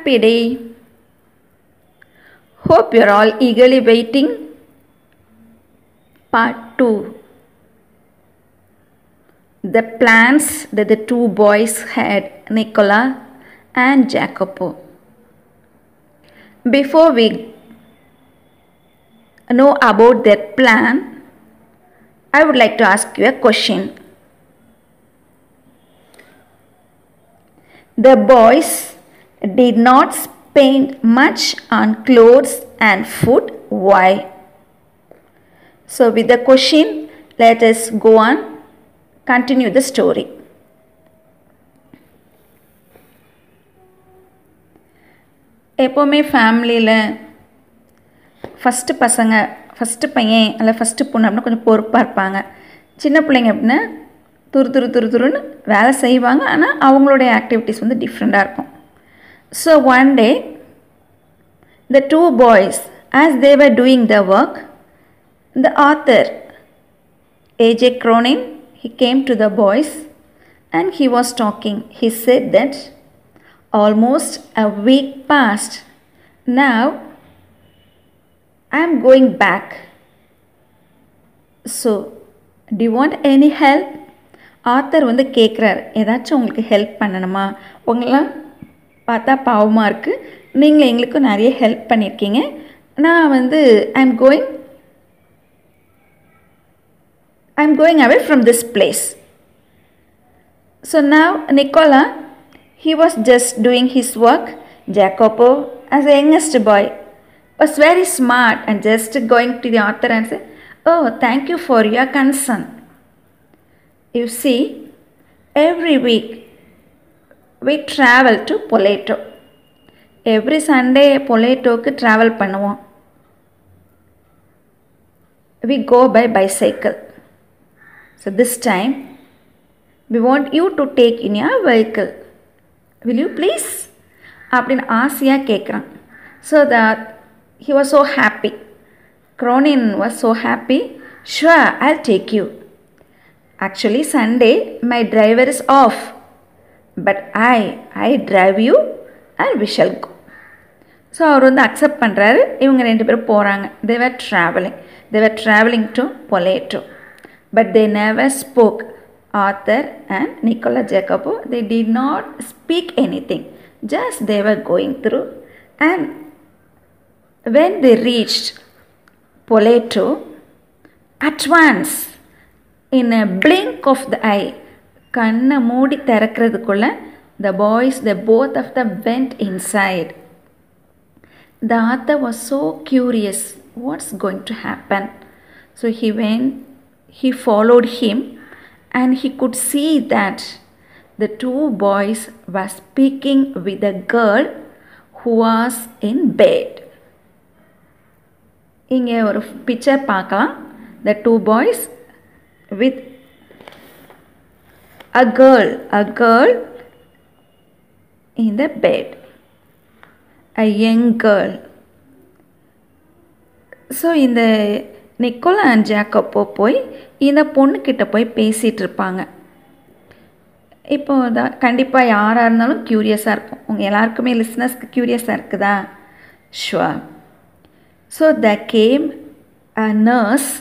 Happy day. Hope you're all eagerly waiting part 2. The plans that the two boys had, Nicola and Jacopo. Before we know about their plan, I would like to ask you a question. The boys did not spend much on clothes and food. Why? So with the question, let us go on, continue the story. எப்போவுமே ஃபேமிலியில் first பையன் இல்லை first பொண்ணு அப்படின்னா கொஞ்சம் பொறுப்பாக இருப்பாங்க. சின்ன பிள்ளைங்க அப்படின்னா துருன்னு வேலை செய்வாங்க. ஆனால் அவங்களுடைய ஆக்டிவிட்டீஸ் வந்து டிஃப்ரெண்ட்டாக இருக்கும். So one day the two boys, as they were doing their work, the author A.J. Cronin, he came to the boys and he was talking. He said that almost a week passed. Now I am going back. So do you want any help? Author வந்து கேட்குறாரு, ஏதாச்சும் உங்களுக்கு help பண்ணணுமா? உங்களெலாம் பார்த்தா பாவமாக இருக்குது, நீங்கள் எங்களுக்கு நிறைய ஹெல்ப் பண்ணியிருக்கீங்க. நான் வந்து I am going away from this place. So now Nicola, he was just doing his work. Jacopo, as the youngest boy, was very smart and just going to the author and said, oh, thank you for your concern. You see, every week we travel to Spoleto. Every Sunday பொலேட்டோக்கு travel பண்ணுவோம். We go by bicycle. So this time we want you to take in your vehicle. Will you please? அப்படின்னு ஆசையாக கேட்குறான். So that he was so happy. Cronin was so happy. Sure, I'll take you. Actually Sunday my driver is off. But I drive you and we shall go. So அவர் வந்து accept பண்ணுறாரு. இவங்க ரெண்டு பேரும் போகிறாங்க. they were traveling to Spoleto. But they never spoke. Arthur and Nicola Jacopo, they did not speak anything. Just they were going through. And when they reached Spoleto, at once, in a blink of the eye, கண்ணை மூடி திறக்கிறதுக்குள்ள the boys, both of them went inside. The author was so curious what's going to happen. So he followed him and he could see that the two boys were speaking with a girl who was in bed. இங்கே ஒரு picture பார்க்கலாம். The two boys with a girl in the bed, a young girl. So இந்த Nicolas and ஜாக்கப்போ போய் இந்த பொண்ணுக்கிட்ட போய் பேசிகிட்டு இருப்பாங்க. இப்போ தான் கண்டிப்பாக யாராக இருந்தாலும் க்யூரியஸாக இருக்கும். உங்கள் எல்லாருக்குமே லிஸ்னஸ்க்கு க்யூரியஸாக இருக்குதா? Sure. So there came a nurse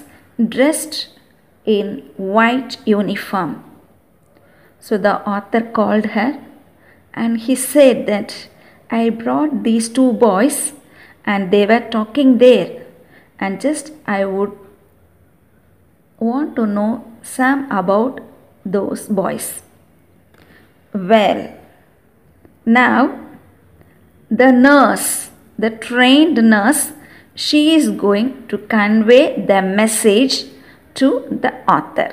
dressed in white uniform. So the author called her and he said that I brought these two boys and they were talking there and just I would want to know some about those boys. Well, now the nurse, the trained nurse, she is going to convey the message to the author.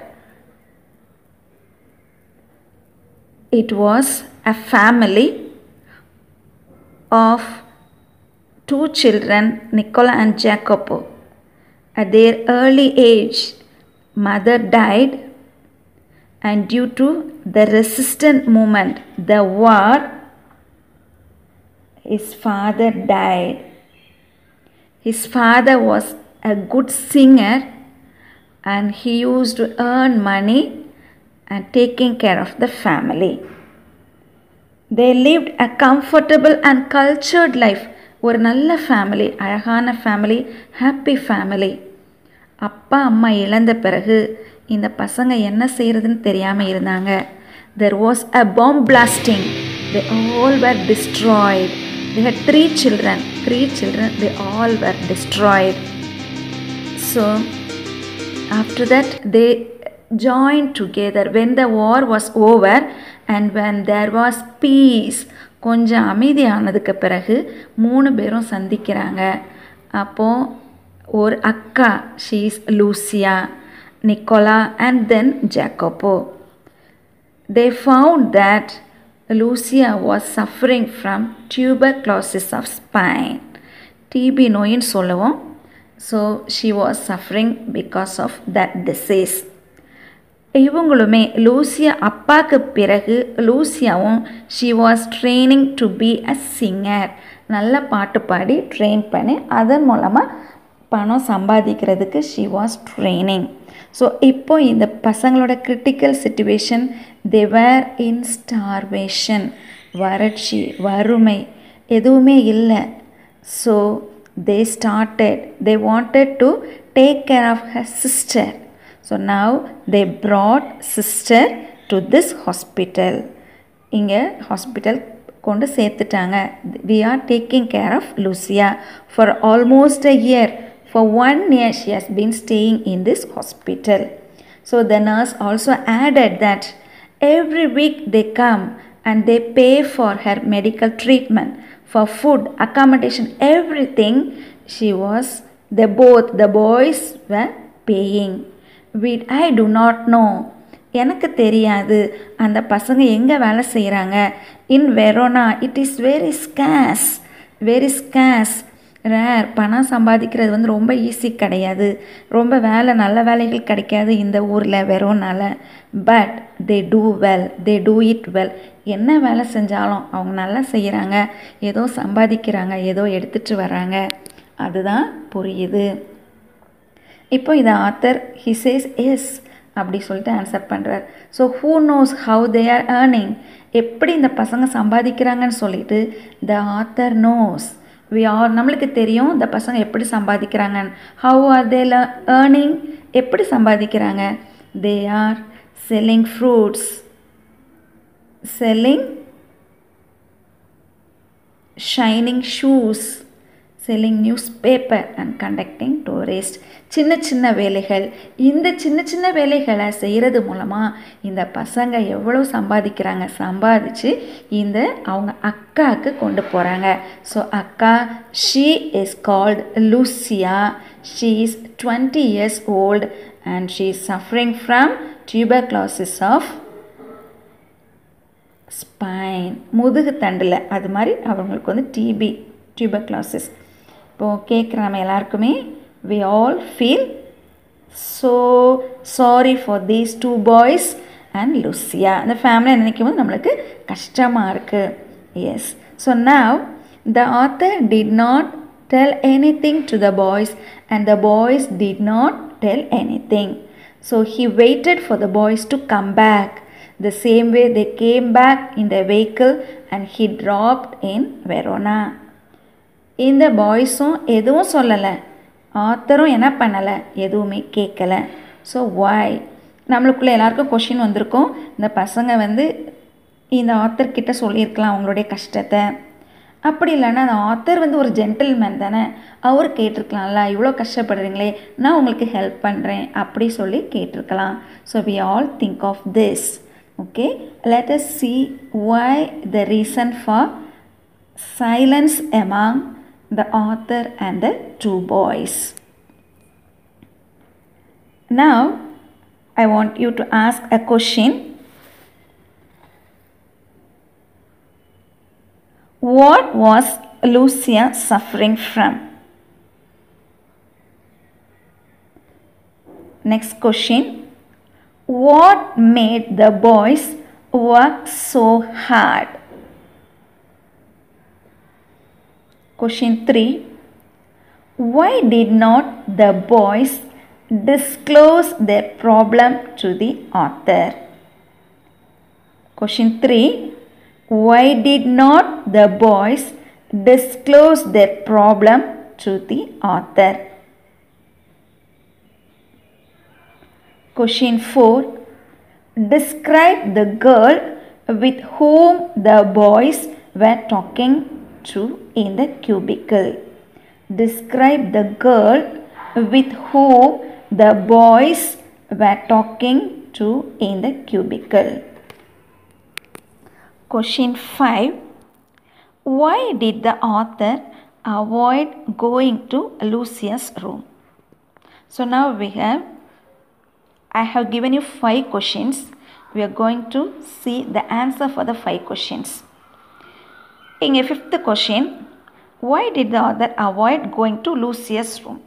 It was a family of two children, Nicola and Jacopo. At their early age, mother died, and due to the resistance movement, the war, his father died. His father was a good singer and he used to earn money and taking care of the family. they lived a comfortable and cultured life. ஒரு நல்ல family, அழகான family, happy family. அப்பா அம்மா இழந்த பிறகு இந்த பசங்க என்ன செய்கிறதுன்னு தெரியாமல் இருந்தாங்க. There was a bomb blasting. They all were destroyed. They had three children. They all were destroyed. So after that they joined together when the war was over and when there was peace. கொஞ்சம் அமைதியானதுக்கு பிறகு 3 பேரும் சந்திக்கிறாங்க. அப்போது ஒரு அக்கா, she is Lucia, Nicola and then Jacopo. They found that Lucia was suffering from tuberculosis of spine. TB நோயின்னு சொல்லுவோம். So she was suffering because of that disease. இவங்களுமே லூசியா அப்பாவுக்கு பிறகு லூசியாவும் she was training to be a singer. நல்ல பாட்டு பாடி train பண்ணி அதன் மூலமாக பணம் சம்பாதிக்கிறதுக்கு she was training. ஸோ இப்போ இந்த பசங்களோட critical situation, they were in starvation. வறட்சி, வறுமை, எதுவுமே இல்லை. So they wanted to take care of her sister. So now they brought sister to this hospital. இங்கே ஹாஸ்பிட்டல் கொண்டு சேர்த்துட்டாங்க. We are taking care of Lucia for almost a year. For 1 year she has been staying in this hospital. So the nurse also added that every week they come and they pay for her medical treatment, for food, accommodation, everything. The boys were paying. I do not know. எனக்கு தெரியாது அந்த பசங்க எங்கே வேலை செய்கிறாங்க. In Verona it is very scarce, rare. பணம் சம்பாதிக்கிறது வந்து ரொம்ப ஈஸி கிடையாது. ரொம்ப நல்ல வேலைகள் கிடைக்காது இந்த ஊரில் வெரோனால. But they do it well. என்ன வேலை செஞ்சாலும் அவங்க நல்லா செய்கிறாங்க, ஏதோ சம்பாதிக்கிறாங்க, ஏதோ எடுத்துகிட்டு வராங்க. அதுதான் புரியுது. இப்போ இந்த ஆத்தர் he says yes அப்படி சொல்லிட்டு ஆன்சர் பண்ணுறார். So who knows how they are earning, எப்படி இந்த பசங்க சம்பாதிக்கிறாங்கன்னு சொல்லிட்டு the author knows. நம்மளுக்கு தெரியும் இந்த பசங்க எப்படி சம்பாதிக்கிறாங்கன்னு. how are they earning, எப்படி சம்பாதிக்கிறாங்க. they are selling fruits, selling shining shoes, selling newspaper and conducting tourists. சின்ன வேலைகள். இந்த சின்ன வேலைகளை செய்கிறது மூலமாக இந்த பசங்க எவ்வளோ சம்பாதிக்கிறாங்க, சம்பாதிச்சு இந்த அவங்க அக்காவுக்கு கொண்டு போகிறாங்க. ஸோ அக்கா, she is called Lucia. She is 20 years old and she is suffering from tuberculosis of spine. முதுகு தண்டில் அது மாதிரி அவங்களுக்கு வந்து tuberculosis. இப்போது கேட்குற நம்ம எல்லாருக்குமே we all feel so sorry for these 2 boys and Lucia. அந்த ஃபேமிலியை நினைக்கும் போது நம்மளுக்கு கஷ்டமாக இருக்குது. yes. So now the author did not tell anything to the boys and the boys did not tell anything. So he waited for the boys to come back. The same way they came back in the vehicle and he dropped in Verona. இந்த பாய்ஸும் எதுவும் சொல்லலை, ஆத்தரும் என்ன பண்ணலை, எதுவுமே கேட்கலை. So வாய் நம்மளுக்குள்ளே எல்லாருக்கும் question வந்திருக்கும். இந்த பசங்க வந்து இந்த ஆத்தர்கிட்ட சொல்லியிருக்கலாம் அவங்களுடைய கஷ்டத்தை. அப்படி இல்லைன்னா அந்த ஆத்தர் வந்து ஒரு ஜென்டில்மேன் தானே, அவர் கேட்டிருக்கலாம்ல, இவ்வளோ கஷ்டப்படுறீங்களே நான் உங்களுக்கு ஹெல்ப் பண்ணுறேன் அப்படி சொல்லி கேட்டிருக்கலாம். So we all think of this. okay, let us see why the reason for silence among the author and the 2 boys. Now I want you to ask a question. What was Lucia suffering from? Next question. What made the boys work so hard? Question 3. Why did not the boys disclose their problem to the author? Question 3. why did not the boys disclose their problem to the author? Question 4. Describe the girl with whom the boys were talking to in the cubicle. Describe the girl with whom the boys were talking to in the cubicle. Question 5. Why did the author avoid going to Lucia's room? So now I have given you 5 questions. We are going to see the answer for the 5 questions. In a 5th question, why did the author avoid going to Lucia's room?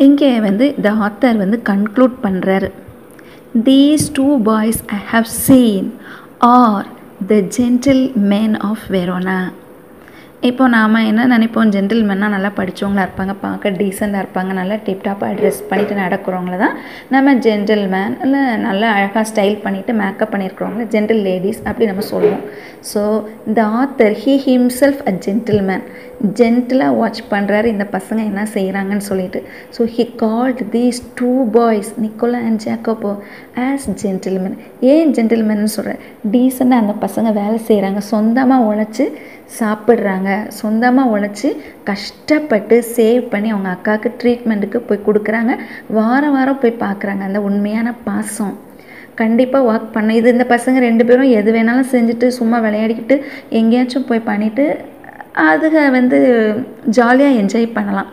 இங்கே the author conclude பண்ணுறாரு. These 2 boys I have seen are the gentlemen of Verona. இப்போ நாம் என்ன நினைப்போம், ஜென்டில்மேன்னா நல்லா படித்தவங்களா இருப்பாங்க, பார்க்க டீசெண்டாக இருப்பாங்க, நல்லா டிப்டாப்பாக ட்ரெஸ் பண்ணிவிட்டு நடக்கிறவங்கள தான் நம்ம ஜென்டில்மேன், இல்லை நல்லா அழகாக ஸ்டைல் பண்ணிவிட்டு மேக்கப் பண்ணியிருக்கிறவங்கள ஜென்டில் லேடிஸ் அப்படி நம்ம சொல்லுவோம். So the author he himself a gentleman, ஜென்டிலாக வாட்ச் பண்ணுறாரு இந்த பசங்க என்ன செய்கிறாங்கன்னு சொல்லிட்டு. So he called these 2 boys Nicola and Jacopo as gentleman. ஏன் ஜென்டில்மேன்னு சொல்கிறேன், டீசெண்டாக அந்த பசங்க வேலை செய்கிறாங்க, சொந்தமாக உழைச்சி சாப்பிட்றாங்க, சொந்தமாக உழைச்சி கஷ்டப்பட்டு சேவ் பண்ணி அவங்க அக்காவுக்கு ட்ரீட்மெண்ட்டுக்கு போய் கொடுக்குறாங்க, வாரம் வாரம் போய் பார்க்குறாங்க. அந்த உண்மையான பாசம் கண்டிப்பாக ஒர்க் பண்ண இது இந்த பசங்க 2 பேரும் எது வேணாலும் செஞ்சுட்டு சும்மா விளையாடிக்கிட்டு எங்கேயாச்சும் போய் பண்ணிவிட்டு அதுக ஜாலியாக என்ஜாய் பண்ணலாம்.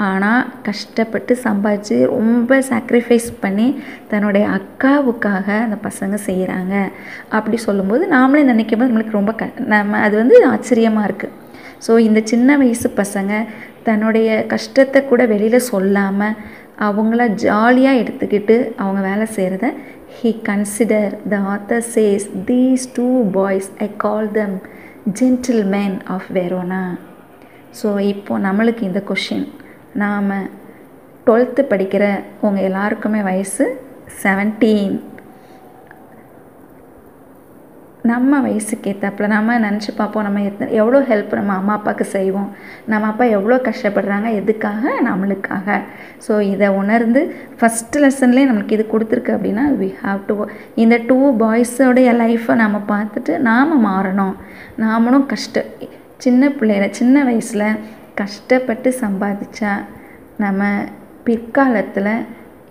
ஆனால் கஷ்டப்பட்டு சம்பாதிச்சு ரொம்ப சாக்ரிஃபைஸ் பண்ணி தன்னுடைய அக்காவுக்காக அந்த பசங்க செய்கிறாங்க. அப்படி சொல்லும்போது நாமளே நினைக்கும் போது நம்மளுக்கு ரொம்ப நம்ம அது ஆச்சரியமாக இருக்குது. ஸோ இந்த சின்ன வயசு பசங்க தன்னுடைய கஷ்டத்தை கூட வெளியில் சொல்லாமல் அவங்கள ஜாலியாக எடுத்துக்கிட்டு அவங்க வேலை செய்கிறத he consider, the author says, these 2 boys I call them gentlemen of Verona. So இப்போ நம்மளுக்கு இந்த கொஷின், நாம் 12th படிக்கிற உங்கள் எல்லாருக்குமே வயசு 17. நம்ம வயசுக்கு ஏற்றாப்புல நம்ம நினச்சி பார்ப்போம், நம்ம எவ்வளோ ஹெல்ப் நம்ம அம்மா அப்பாவுக்கு செய்வோம், நம்ம அப்பா எவ்வளோ கஷ்டப்படுறாங்க, எதுக்காக, நம்மளுக்காக. ஸோ இதை உணர்ந்து ஃபஸ்ட்டு லெசன்லேயே நம்மளுக்கு இது கொடுத்துருக்கு அப்படின்னா we have to இந்த 2 பாய்ஸோடைய லைஃப்பை நம்ம பார்த்துட்டு நாம் மாறணும். நாமளும் சின்ன பிள்ளையில சின்ன வயசில் கஷ்டப்பட்டு சம்பாதிச்சா நம்ம பிற்காலத்தில்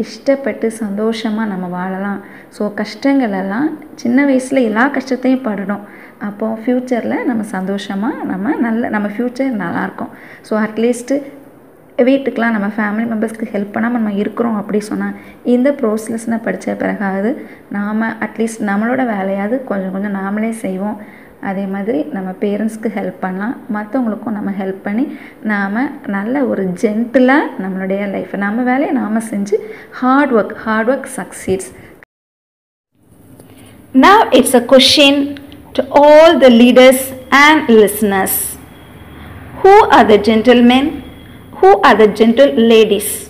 இஷ்டப்பட்டு சந்தோஷமாக நம்ம வாழலாம். ஸோ கஷ்டங்களெல்லாம் சின்ன வயசில் எல்லா கஷ்டத்தையும் படணும். அப்போது ஃப்யூச்சரில் நம்ம சந்தோஷமாக நம்ம ஃப்யூச்சர் நல்லாயிருக்கும். ஸோ அட்லீஸ்ட்டு வீட்டுக்கெலாம் நம்ம ஃபேமிலி மெம்பர்ஸ்க்கு ஹெல்ப் பண்ணாமல் நம்ம இருக்கிறோம் அப்படி சொன்னால் இந்த ப்ரோசஸ்னை படித்த பிறகாவது நாம் அட்லீஸ்ட் நம்மளோட வேலையாவது கொஞ்சம் கொஞ்சம் நாமளே செய்வோம். அதே மாதிரி நம்ம பேரண்ட்ஸ்க்கு ஹெல்ப் பண்ணலாம், மற்றவங்களுக்கும் நம்ம ஹெல்ப் பண்ணி நாம் நல்ல ஒரு ஜென்டிலாக நம்மளுடைய லைஃப்பை நம்ம வேலையை நாம் செஞ்சு hard work succeeds. Now it's a question to all the leaders and listeners. Who are the gentlemen? Who are the gentle ladies?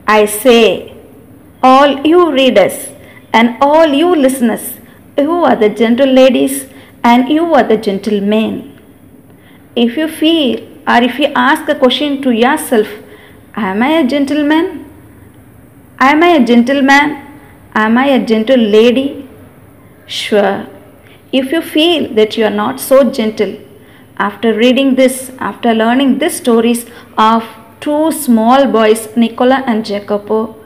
I say, all you readers and all you listeners, who are the gentle ladies and you are the gentlemen. If you feel or if you ask a question to yourself, am I a gentleman? Am I a gentleman? Am I a gentle lady? Sure. If you feel that you are not so gentle, after reading this, after learning these stories of two small boys, Nicola and Jacopo,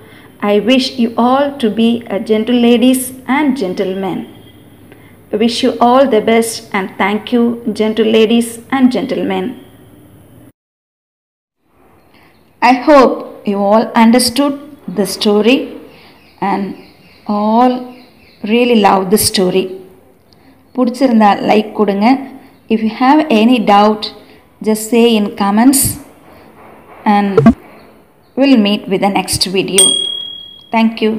I wish you all to be a gentle ladies and gentlemen. I wish you all the best and thank you, gentle ladies and gentlemen. I hope you all understood the story and all really love the story. பிடிச்சிருந்தா like கொடுங்க. If you have any doubt, just say in comments and we'll meet with the next video. Thank you.